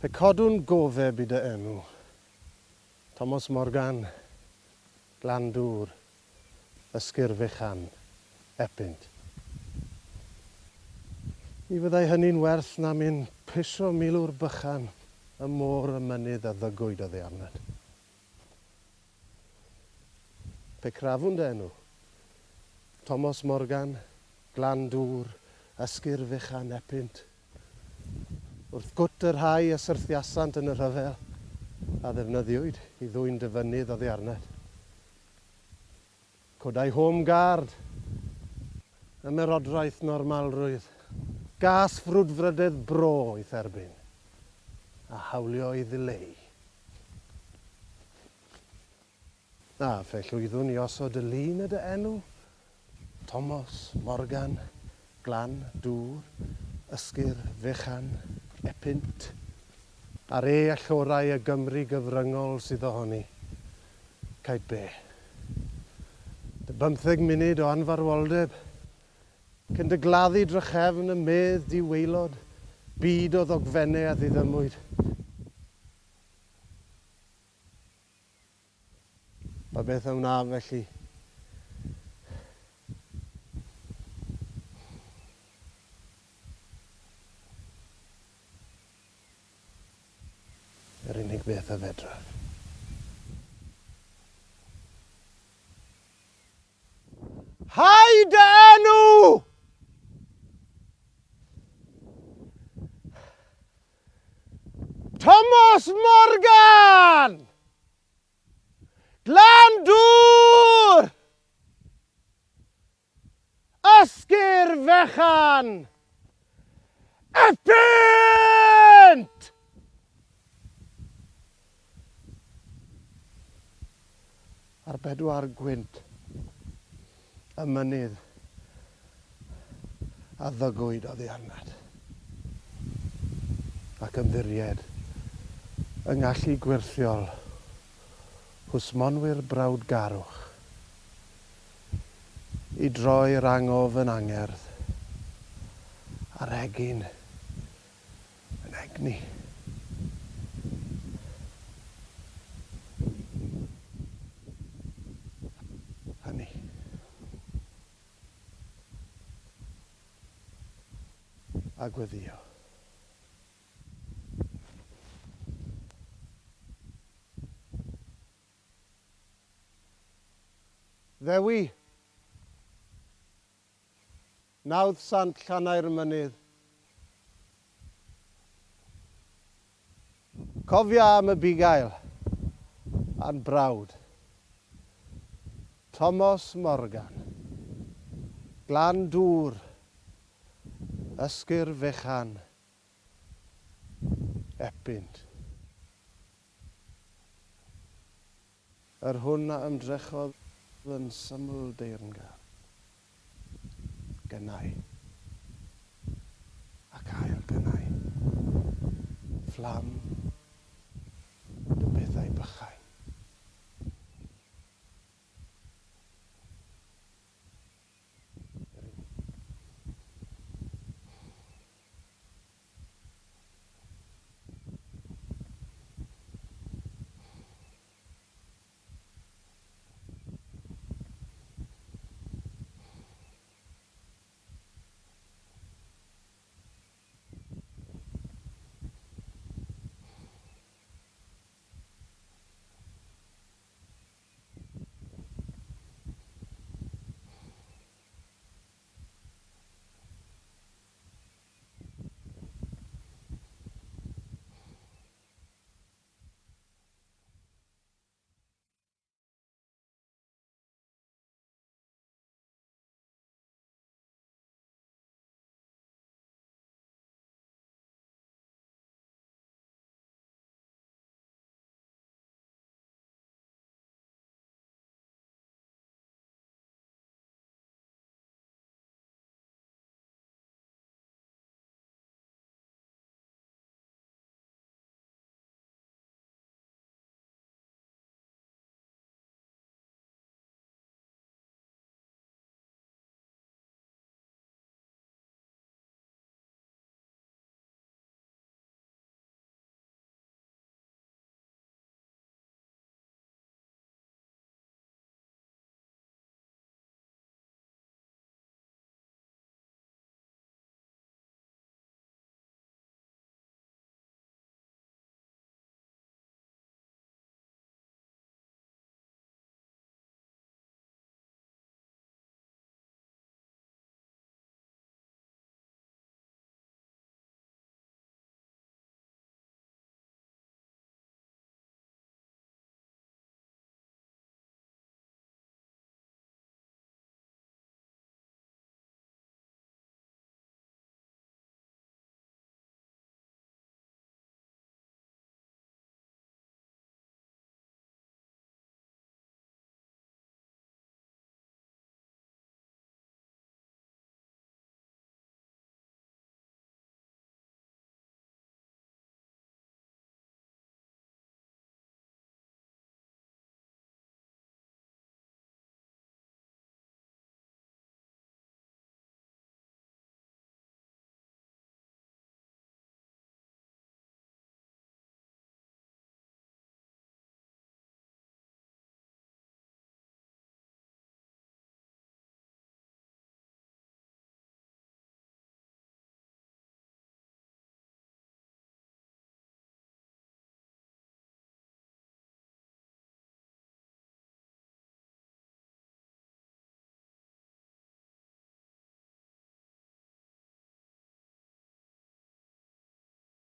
Y codwn gofe byd y enw. Thomas Morgan, Glandŵr, Ysgyr Fechan, Epynt. Mi fyddai hynny'n werth na mynd pisio milwr bychan y môr y mynydd a ddygwyd o ddiarned. Pe crafwn dy enw. Thomas Morgan, Glandŵr, Ysgyr Fechan, Epynt. Wrth gwt yr rhai y syrthiasant yn y rhyfel a ddefnyddiwyd i ddwyn dyfynydd o ddiarned. Codau home guard, ymerodraeth normalrwydd, gas ffrwdfrydydd bro i therbyn, a hawlio i ddileu. A fe llwyddwn i osod y lun y dy enw, Thomas Morgan, Glandŵr, Ysgyr Fechan, Epynt, a'r allorau y Gymru gyfryngol sydd ohoni. Caid be. Dy 15 munud o anfarwoldeb, cyn dy gladdu drychefn y medd di waelod, byd o ddogfennau a ddiddymwyd. Ba beth am na felly? Yr unig beth a fedra. Haid enw! Thomas Morgan! Glandŵr! Ysgyr Fechan! Epynt! Ar bedwar gwynt, y mynydd a ddygwyd o ddiarned. Ac ymddiried yng ngallu gwirthiol hwsmonwyr brawdgarwch i droi'r angof yn angerdd a'r egin yn egni. Hynny. A gweddio. Ddewi, nawdd sant Llanau'r Mynydd. Cofia am y bugail a'n brawd. Thomas Morgan, Glandŵr, Ysgyr Fechan, Epynt. Yr hwn a ymdrechodd yn syml deyrngar. Gynnau. Ac ail gynnau. Fflam